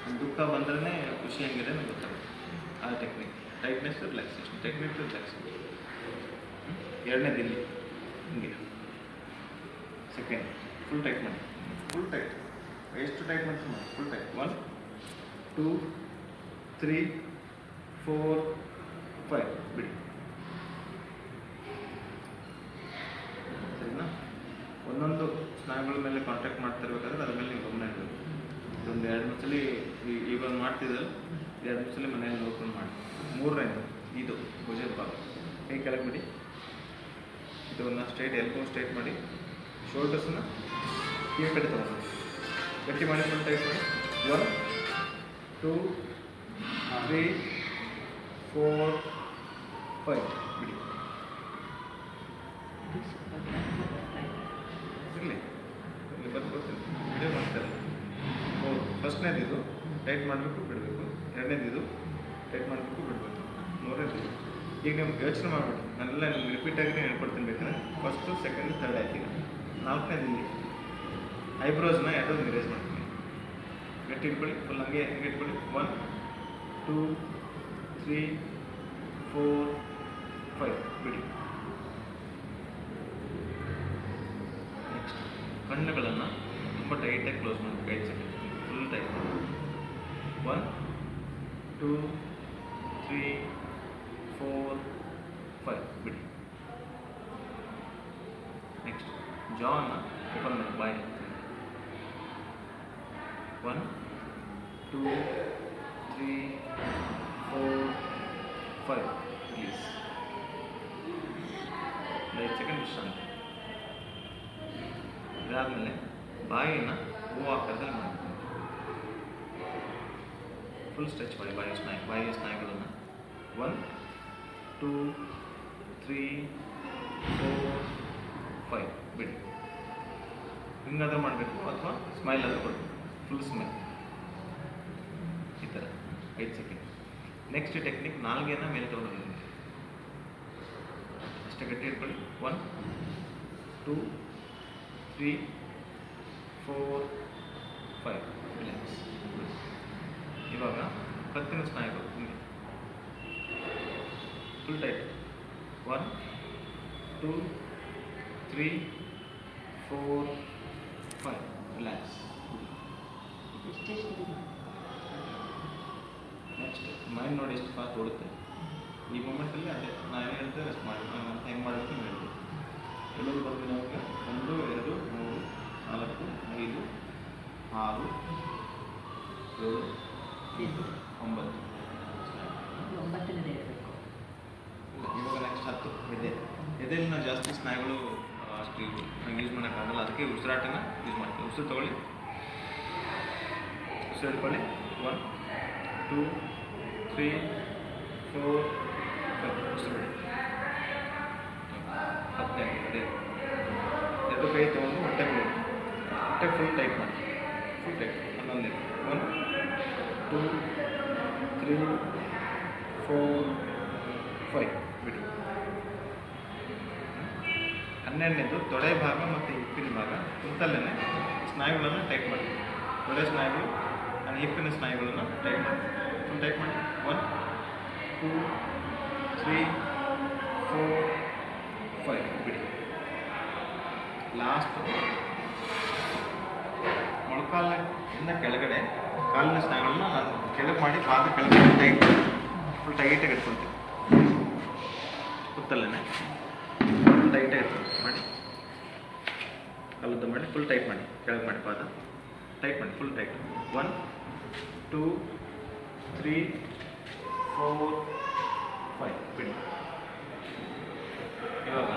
ನನ್ನ ದುಃಖ ಬಂದ್ರೆ ಖುಷಿ ಹೆಂಗಿದೆ ನನಗೆ ಗೊತ್ತಾಗುತ್ತೆ. ಆ technique tightness relaxation, technique relaxation. ಎರಡನೇ ದಿಲ್ಲಿ ಹಿಂಗೆ ಸೆಕೆಂಡ್ ಫುಲ್ ಟೈಟ್ ಮಾಡಿ, ಫುಲ್ ಟೈಟ್. ಎಷ್ಟು ಟೈಟ್ ಮಾಡ್ತೀವಿ ಮಾಡಿ, ಫುಲ್ ಟೈಟ್. 1 2 3 4 5 ಬಿಡಿ. ಸರಿನಾ? ಒಂದೊಂದು ಸ್ನಾಯುಗಳ ಮೇಲೆ ಕಾಂಟ್ಯಾಕ್ಟ್ ಮಾಡ್ತಿರ್ಬೇಕಾದ್ರೆ ಅದ್ರ ಮೇಲೆ ನೀವು ಗಮನ ಇಡಬೇಕು. ಒಂದು 2-3 ಸಲ ಈಗ ಮಾಡ್ತಿದ್ರೆ 2-3 ಸಲ ಮನೆಯಲ್ಲಿ ನೋಡ್ಕೊಂಡು ಮಾಡಿ. ಮೂರನೇದು ಇದು ಭುಜದ ಭಾಗ ಕೈ ಕೆಳಗೆ ಬಿಡಿ. ಇದನ್ನು ಸ್ಟ್ರೈಟ್ ಎಲ್ಬೋ ಸ್ಟ್ರೈಟ್ ಮಾಡಿ, ಶೋಲ್ಡರ್ಸನ್ನ ಈ ಕಡೆ ತಗೊಂಡು ಗಟ್ಟಿ ಮಾಡಿ ಫುಲ್ ಟೈಟ್ ಮಾಡಿ. 1 2 3 4 5 ಬಿಡಿ. ಇರಲಿ ಬರ್ತೀನಿ ವಿಡಿಯೋ ಮಾಡ್ತಾರೆ. ಹೌದು, ಫಸ್ಟ್ನೇದು ಇದು ಟೈಟ್ ಮಾಡಬೇಕು ಬಿಡಬೇಕು, ಎರಡನೇದು ಇದು ಟೈಟ್ ಮಾಡಬೇಕು ಬಿಡಬೇಕು, ಮೂರನೇದು ಇದು. ಈಗ ನಿಮ್ಗೆ ಯೋಚನೆ ಮಾಡಬೇಡಿ, ನಾನೆಲ್ಲ ನಿಮ್ಗೆ ರಿಪೀಟಾಗಿ ಹೇಳ್ಕೊಡ್ತೀನಿ ಬೇಕಾದ್ರೆ. ಫಸ್ಟು ಸೆಕೆಂಡ್ ಥರ್ಡ್ ಆಯ್ತು. ಈಗ ನಾಲ್ಕನೇದು ಇಲ್ಲಿ ಐಬ್ರೋಸ್ನ ಎರಡೂ ಇರೇಸ್ ಮಾಡ್ತೀನಿ. ಗಟ್ಟಿ ಇಟ್ಕೊಳ್ಳಿ, ಫುಲ್ ಹಂಗೆ ಹಂಗೆ ಇಟ್ಕೊಳ್ಳಿ. 1 2 3 4 5 ಬಿಡಿ. ನೆಕ್ಸ್ಟ್ ಕಣ್ಣುಗಳನ್ನು ತುಂಬ ಟೈಟಾಗಿ ಕ್ಲೋಸ್ ಮಾಡಬೇಕು. 5 ಸೆಕೆಂಡ್ ಫುಲ್ ಟೈಟ್. 1 2 3 4 5 ಬಿಡಿ. ನೆಕ್ಸ್ಟ್ ಜಾನ ಓಪನ್ ಮಾಡಿ ಬಾಯ್. 1 2 3 4 5 ಪ್ಲೀಸ್. 5 ಸೆಕೆಂಡ್ ವಿಶ್ರಾಂತಿ. ಇದಾದಮೇಲೆ ಬಾಯಿನ ಹೂವು ಆಕಾರದಲ್ಲಿ ಮಾಡಿ ಫುಲ್ ಸ್ಟ್ರೆಚ್ ಮಾಡಿ ಬಾಯಿಯ ಸ್ನಾಯುಗಳನ್ನು. 1 2 3 4 5 ಬಿಡಿ. ಹಿಂಗಾದ್ರೂ ಮಾಡಬೇಕು ಅಥವಾ ಸ್ಮೈಲ್ ಆದರೂ ಕೊಡಬೇಕು. ಫುಲ್ ಸ್ಮೈಲ್ ಈ ಥರ 5 ಸೆಕೆಂಡ್. ನೆಕ್ಸ್ಟ್ ಟೆಕ್ನಿಕ್ ನಾಲ್ಗೆನ ಮೇಲೆ ತೊಗೊಂಡು ಅಷ್ಟೇ ಗಟ್ಟಿ ಇಟ್ಕೊಳ್ಳಿ. 1 2 3 4 5 ರಿಲ್ಯಾಕ್ಸ್. ಇವಾಗ ಕತ್ತಿನ ಸ್ನಾಯುಗಳು ಹಿಂಗೆ full tight. 1 2 3 4 5 relax. Next mind ನೋಡಿ ಎಷ್ಟು ಫಾಸ್ಟ್ ಓಡುತ್ತೆ ಈ ಮೂಮೆಂಟಲ್ಲಿ. ಅದೇ ನಾನು ಹೇಳಿದ್ರೆ ರೆಸ್ಟ್ ಮಾಡಿ ಅಂತ ಹೆಂಗೆ ಮಾಡಬೇಕು ನೀವು ಹೇಳ್ತೀವಿ. ಎಲ್ಲರೂ ಬರ್ತೀವಿ ನಮಗೆ 1 2 3 4 5 6 7 8 9. 9ನೇದೇ ಇರಬೇಕು. ಇವಾಗ ನೆಕ್ಸ್ಟ್ 10 ಎದೆಯಲ್ಲಿ ನಾವು ಜಾಸ್ತಿ ಸ್ನಾಯುಗಳು ಅಷ್ಟು ಯೂಸ್ ಮಾಡೋಕ್ಕಾಗಲ್ಲ. ಅದಕ್ಕೆ ಉಸಿರಾಟನ ಯೂಸ್ ಮಾಡ್ತೀವಿ. ಉಸಿರು ತೊಗೊಳ್ಳಿ, ಉಸಿರು ಹಿಡ್ಕೊಳ್ಳಿ. 1 2 3 4 5 ಉಸಿರು ಬಿಡಿ. 10 ಅದೇ 2 ಕೈ ತೊಗೊಂಡು ಹೊಟ್ಟೆ ಬಿಡಿ. ಹೊಟ್ಟೆ ಫುಲ್ ಟೈಟ್ ಮಾಡಿ, ಫುಲ್ ಟೈಟ್. 11 1 2 3 4 5 ಬಿಡಿ. 12ನೇದು ತೊಡೆ ಭಾಗ ಮತ್ತು ಹಿಪ್ಪಿನ ಭಾಗ ಕುಂತಲ್ಲೇ ಸ್ನಾಯುಗಳನ್ನು ಟೈಟ್ ಮಾಡಿ. ತೊಡೆ ಸ್ನಾಯುಗಳು and ಹಿಪ್ಪಿನ ಸ್ನಾಯುಗಳನ್ನು ಟೈಟ್ ಮಾಡಿ, ಫುಲ್ ಟೈಟ್ ಮಾಡಿ. 1 2 3 4 5 ಬಿಡಿ. ಲಾಸ್ಟ್ ಮೊಳಕಾಲಿಂದ ಕೆಳಗಡೆ ಕಾಲಿನ ಸ್ನಾಯುಗಳನ್ನ ನಾನು ಕೆಳಗೆ ಮಾಡಿ ಪಾದ ಕೆಳಗಡೆ ಟೈಟ್ ಫುಲ್ ಟೈಟಾಗಿ ಇಟ್ಕೊಳ್ತೀನಿ. ಕುತ್ತಲ್ಲೇ ಫುಲ್ ಟೈಟಾಗಿ ಇಟ್ಕೊಂಡು ಮಾಡಿ, ಕಲ್ಲುದ್ದ ಮಾಡಿ ಫುಲ್ ಟೈಟ್ ಮಾಡಿ, ಕೆಳಗೆ ಮಾಡಿ ಪಾದ ಟೈಟ್ ಮಾಡಿ ಫುಲ್ ಟೈಟ್. 1 2 3 4 5 ಬಿಡಿ. ಇವಾಗ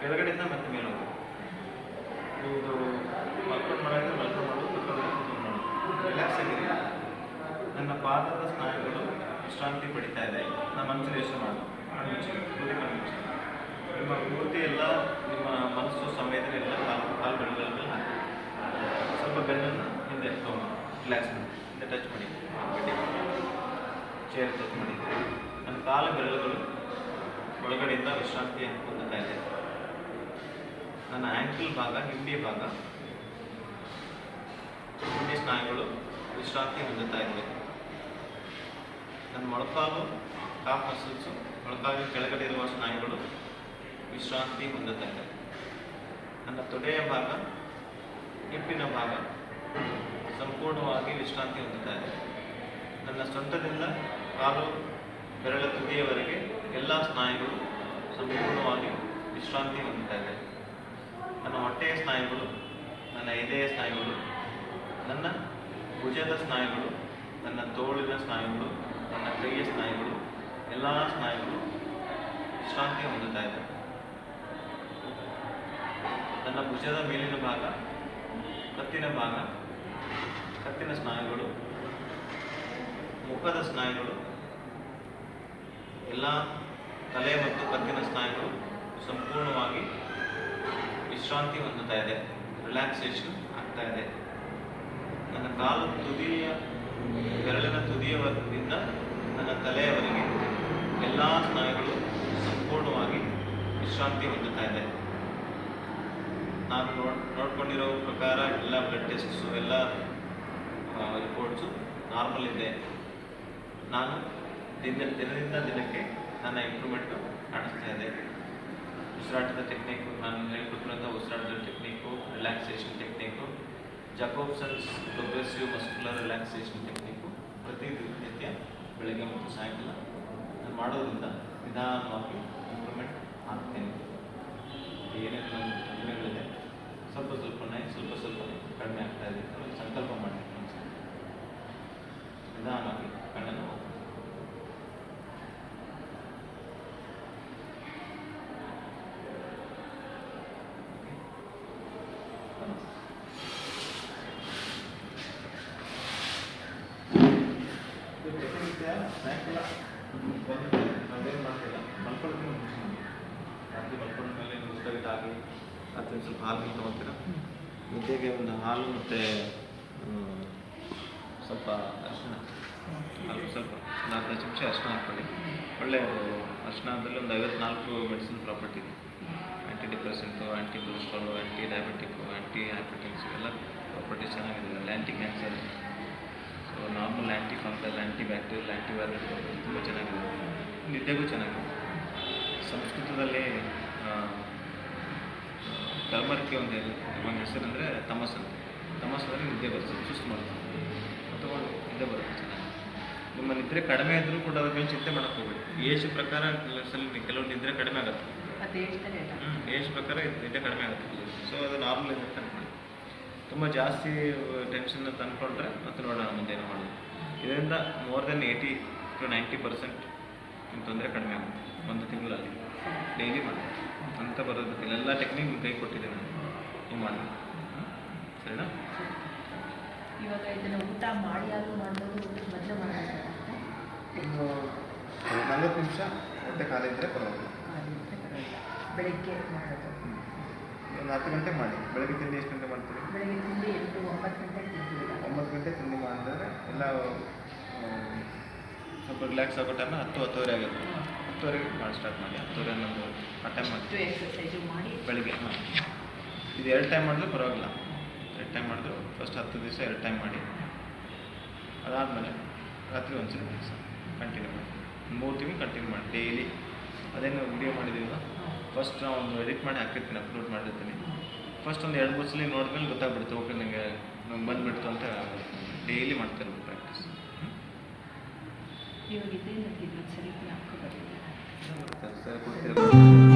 ಕೆಳಗಡೆಯಿಂದ ಮತ್ತೆ ಮೇಲೆ ಹೋಗಿ ಇದು ಮಲ್ಕೊಂಡು ಮಾಡೋದ್ರೆ ಮಲ್ಕೊಂಡು ಮಾಡೋದು, ಕುತ್ಕೊಂಡು ಮಾಡೋದು. ರಿಲ್ಯಾಕ್ಸ್ ಆಗಿದೆ. ನನ್ನ ಪಾದದ ಸ್ನಾಯುಗಳು ವಿಶ್ರಾಂತಿ ಪಡಿತಾ ಇದೆ. ನಮ್ಮ ಮನಸ್ಸಲ್ಲಿ ಯೋಚನೆ ಮಾಡೋದು. ನಿಮ್ಮ ಪೂರ್ತಿ ಎಲ್ಲ ನಿಮ್ಮ ಮನಸ್ಸು ಸಂವೇದನೆ ಎಲ್ಲ ಕಾಲು ಬೆರಳುಗಳ ಹಾಕಿ ಸ್ವಲ್ಪ ಬೆರಳನ್ನು ಹಿಂದೆ ರಿಲ್ಯಾಕ್ಸ್ ಮಾಡಿ, ಹಿಂದೆ ಟಚ್ ಮಾಡಿ, ಚೇರ್ ಟಚ್ ಮಾಡಿ. ನನ್ನ ಕಾಲು ಬೆರಳುಗಳು ಒಳಗಡೆಯಿಂದ ವಿಶ್ರಾಂತಿ ಹೊಂದುತ್ತಾ ಇದೆ. ನನ್ನ ಆ್ಯಂಕಲ್ ಭಾಗ, ಹಿಂಡಿ ಭಾಗ, ಹಿಂಡಿ ಸ್ನಾಯುಗಳು ವಿಶ್ರಾಂತಿ ಹೊಂದುತ್ತಾ ಇವೆ. ನನ್ನ ಮೊಳಕಾಲು, ಕಾಫ್ ಮಸಲ್ಸು, ಮೊಳಕಾಲಿನ ಕೆಳಗಡೆ ಇರುವ ಸ್ನಾಯುಗಳು ವಿಶ್ರಾಂತಿ ಹೊಂದುತ್ತಾ ಇದೆ. ನನ್ನ ತೊಡೆಯ ಭಾಗ, ಹಿಪ್ಪಿನ ಭಾಗ ಸಂಪೂರ್ಣವಾಗಿ ವಿಶ್ರಾಂತಿ ಹೊಂದುತ್ತಾ ಇದೆ. ನನ್ನ ಸೊಂಟದಿಂದ ಕಾಲು ಬೆರಳ ತುದಿಯವರೆಗೆ ಎಲ್ಲ ಸ್ನಾಯುಗಳು ಸಂಪೂರ್ಣವಾಗಿ ವಿಶ್ರಾಂತಿ ಹೊಂದುತ್ತಾ ಇದೆ. ನನ್ನ ಹೊಟ್ಟೆಯ ಸ್ನಾಯುಗಳು ನನ್ನ ಎದೆಯ ಸ್ನಾಯುಗಳು, ನನ್ನ ಭುಜದ ಸ್ನಾಯುಗಳು, ನನ್ನ ತೋಳಿನ ಸ್ನಾಯುಗಳು, ನನ್ನ ಕೈಯ ಸ್ನಾಯುಗಳು, ಎಲ್ಲ ಸ್ನಾಯುಗಳು ವಿಶ್ರಾಂತಿ ಹೊಂದುತ್ತಾ ಇದೆ. ನನ್ನ ಭುಜದ ಮೇಲಿನ ಭಾಗ, ಕತ್ತಿನ ಭಾಗ, ಕತ್ತಿನ ಸ್ನಾಯುಗಳು, ಮುಖದ ಸ್ನಾಯುಗಳು, ಎಲ್ಲ ತಲೆ ಮತ್ತು ಕತ್ತಿನ ಸ್ನಾಯುಗಳು ಸಂಪೂರ್ಣವಾಗಿ ವಿಶ್ರಾಂತಿ ಹೊಂದುತ್ತಾ ಇದೆ, ರಿಲ್ಯಾಕ್ಸೇಷನ್ ಆಗ್ತಾ ಇದೆ. ನನ್ನ ಕಾಲು ತುದಿಯ ಬೆರಳಿನ ತುದಿಯವರಿಂದ ನನ್ನ ತಲೆಯವರೆಗೆ ಎಲ್ಲ ಸ್ನಾಯುಗಳು ಸಂಪೂರ್ಣವಾಗಿ ವಿಶ್ರಾಂತಿ ಹೊಂದುತ್ತಾ ಇದೆ. ನಾನು ನೋಡ್ಕೊಂಡಿರೋ ಪ್ರಕಾರ ಎಲ್ಲ ಬ್ಲಡ್ ಟೆಸ್ಟ್ಸು ಎಲ್ಲ ರಿಪೋರ್ಟ್ಸು ನಾರ್ಮಲ್ ಇದೆ. ನಾನು ದಿನದಿಂದ ದಿನಕ್ಕೆ ನನ್ನ ಇಂಪ್ರೂವ್ಮೆಂಟು ಕಾಣಿಸ್ತಾ ಇದೆ. ಉಸಿರಾಟದ ಟೆಕ್ನಿಕ್ಕು, ನಾನು ಹೇಳ್ಕೊಟ್ಟಿರೋಂಥ ಉಸಿರಾಟದ technique, relaxation technique, Jacobson's progressive muscular relaxation technique ಪ್ರತಿನಿತ್ಯ ಬೆಳಗ್ಗೆ ಮತ್ತು ಸಾಯಂಕಾಲ ನಾನು ಮಾಡೋದ್ರಿಂದ ನಿಧಾನವಾಗಿ ಇಂಪ್ರೂವ್ಮೆಂಟ್ ಆಗ್ತೇನೆ. ಏನೇನು ನನ್ನ ತೊಂದರೆಗಳಿದೆ ಸ್ವಲ್ಪ ಸ್ವಲ್ಪನೇ ಕಡಿಮೆ ಆಗ್ತಾ ಇದೆ. ಸಂಕಲ್ಪ ಮಾಡಿ ನಿಧಾನವಾಗಿ ಕಣ್ಣನ್ನು ಸಾಯಂಕಾಲ ನಾವೇನು ಮಾಡ್ತಿಲ್ಲ, ಮಲ್ಕೊಳ್ಳೋದಕ್ಕೆ ರಾತ್ರಿ ಮಲ್ಕೊಂಡ ಮೇಲೆ ಮುಸ್ತಾಗಿ ರಾತ್ರಿ ಸ್ವಲ್ಪ ಹಾಲು ತೊಗೊಳ್ತೀರ. ನಿದ್ದೆಗೆ ಒಂದು ಹಾಲು ಮತ್ತು ಸ್ವಲ್ಪ ಅರಿಶಿನ, ಸ್ವಲ್ಪ 4 ಚಮಚ ಅರಿಶಿನ ಹಾಕ್ಕೊಳ್ಳಿ. ಒಳ್ಳೆಯ ಅರಿಶಿನದಲ್ಲಿ ಒಂದು 54 ಮೆಡಿಸಿನ್ ಪ್ರಾಪರ್ಟಿ ಇದೆ. ಆ್ಯಂಟಿ ಡಿಪ್ರೆಸೆಂಟು, ಆ್ಯಂಟಿ ಕೊಲೆಸ್ಟ್ರಾಲು, ಆ್ಯಂಟಿ ಡಯಾಬಿಟಿಕ್ಕು, ಆ್ಯಂಟಿ ಹೈಪರ್ಟೆನ್ಸಿವ್ ಎಲ್ಲ ಪ್ರಾಪರ್ಟಿ ಚೆನ್ನಾಗಿದೆ. ಆ್ಯಂಟಿ ಕ್ಯಾನ್ಸರ್, ಸೊ ನಾರ್ಮಲ್ ಆ್ಯಂಟಿ ಫಂಗಲ್, ಆ್ಯಂಟಿ ಬ್ಯಾಕ್ಟೀರಿಯಲ್, ಆ್ಯಂಟಿ ವೈರಲ್ ತುಂಬ ಚೆನ್ನಾಗಿದೆ. ನಿದ್ದೆಗೂ ಚೆನ್ನಾಗಿದೆ. ಸಂಸ್ಕೃತದಲ್ಲಿ ಟರ್ಮರಿಕ್ಗೆ ಒಂದು ಹೆಸರು ಅಂದರೆ ತಮಸ್ ಅಂತ. ತಮಸ್ ಅಂದರೆ ನಿದ್ದೆ ಬರ್ತದೆ, ಸುಸ್ತು ಮಾಡ್ತದೆ, ತಗೊಂಡು ನಿದ್ದೆ ಬರುತ್ತೆ ಚೆನ್ನಾಗಿ. ನಿಮ್ಮ ನಿದ್ರೆ ಕಡಿಮೆ ಇದ್ದರೂ ಕೂಡ ಅದ್ರ ಮೇಲೆ ಚಿಂತೆ ಮಾಡೋಕ್ಕೆ ಹೋಗ್ಬೇಕು. ಏಜ್ ಪ್ರಕಾರ ಕೆಲವು ನಿದ್ರೆ ಕಡಿಮೆ ಆಗುತ್ತೆ. ಏಜ್ ಪ್ರಕಾರ ನಿದ್ದೆ ಕಡಿಮೆ ಆಗುತ್ತೆ. ಸೊ ಅದು ನಾರ್ಮಲ್ ಇದೆ ತಂದ್ಕೊಳ್ಳಿ. ತುಂಬ ಜಾಸ್ತಿ ಟೆನ್ಷನ್ ತಂದ್ಕೊಂಡ್ರೆ ಮತ್ತೆ ನೋಡೋಣ ಮುಂದೆ ಏನು ಮಾಡೋದು. ಇದರಿಂದ ಮೋರ್ ದೆನ್ 80 to 90% ನಿಮ್ಮ ತೊಂದರೆ ಕಡಿಮೆ ಆಗುತ್ತೆ ಒಂದು ತಿಂಗಳಲ್ಲಿ. ಡೈಲಿ ಮಾಡಿ ಅಂತ ಬರೋದು. ಇಲ್ಲೆಲ್ಲ ಟೆಕ್ನಿಕ್ ಕೈ ಕೊಟ್ಟಿದ್ದೀನಿ ನಾನು, ನೀವು ಮಾಡಿ. ಸರಿನಾ? ಇವಾಗ ಇದನ್ನು ಊಟ ಮಾಡಿಯಾಗೂ ಮಾಡ್ಬೋದು, ಊಟಕ್ಕೆ ಮೊದಲು ಮಾಡಬೇಕು. 40 ನಿಮಿಷ ಹೊಟ್ಟೆ ಖಾಲಿ ಇದ್ದರೆ ಪರವಾಗಿಲ್ಲ. ಬೆಳಗ್ಗೆ ಮಾಡೋದು ಒಂದು 10 ಗಂಟೆ ಮಾಡಿ. ಬೆಳಗ್ಗೆ ತಿಂಡಿ ಎಷ್ಟು ಗಂಟೆ ಮಾಡ್ತೀವಿ? ಬೆಳಗ್ಗೆ ತಿಂಡಿ 8-9 ಗಂಟೆಗೆ ತಿಂತೀವಿ. 9 ಗಂಟೆ ತಿಂಡಿ ಮಾಡಿದ್ರೆ ಎಲ್ಲ ಸ್ವಲ್ಪ ರಿಲ್ಯಾಕ್ಸ್ ಆಗೋ ಟೈಮ್ 10-10:30 ಆಗುತ್ತೆ. 10:30ಗೆ ಮಾಡಿ ಸ್ಟಾರ್ಟ್ ಮಾಡಿ. 10:30 ನಮ್ಮದು ಆ ಟೈಮ್ ಮಾಡಿ ಎಕ್ಸರ್ಸೈಸು ಮಾಡಿ ಬೆಳಿಗ್ಗೆ. ಹಾಂ, ಇದು 2 ಟೈಮ್ ಮಾಡಿದ್ರೆ ಪರವಾಗಿಲ್ಲ. 2 ಟೈಮ್ ಮಾಡಿದ್ರು ಫಸ್ಟ್ 10 ದಿವಸ 2 ಟೈಮ್ ಮಾಡಿ. ಅದಾದಮೇಲೆ ರಾತ್ರಿ ಒಂದ್ಸರಿ ದಿವಸ ಕಂಟಿನ್ಯೂ ಮಾಡಿ. 3 ತಿಂಗಳು ಕಂಟಿನ್ಯೂ ಮಾಡಿ ಡೈಲಿ. ಅದೇನು ವಿಡಿಯೋ ಮಾಡಿದ್ದೀವಲ್ಲ, ಫಸ್ಟ್ ನಾವು ಒಂದು ಎಡಿಟ್ ಮಾಡಿ ಹಾಕಿರ್ತೀನಿ, ಅಪ್ಲೋಡ್ ಮಾಡಿರ್ತೀನಿ. ಫಸ್ಟ್ ಒಂದು 2-3 ಸಲ ನೋಡಿದ್ಮೇಲೆ ಗೊತ್ತಾಗ್ಬಿಡುತ್ತೆ, ಓಕೆ ನನಗೆ ಬಂದುಬಿಡ್ತು ಅಂತ. ಡೈಲಿ ಮಾಡ್ತಾ ಇರ್ಬೋದು ಪ್ರಾಕ್ಟೀಸ್. ಇವಾಗ ಇದೆ ನನಗೆ ಇನ್ನೊಂದು ಸರಿ ಹಾಕೋ ಬರ್ತೀನಿ. ಸರಿ ಕೊಡ್ತೀರಾ?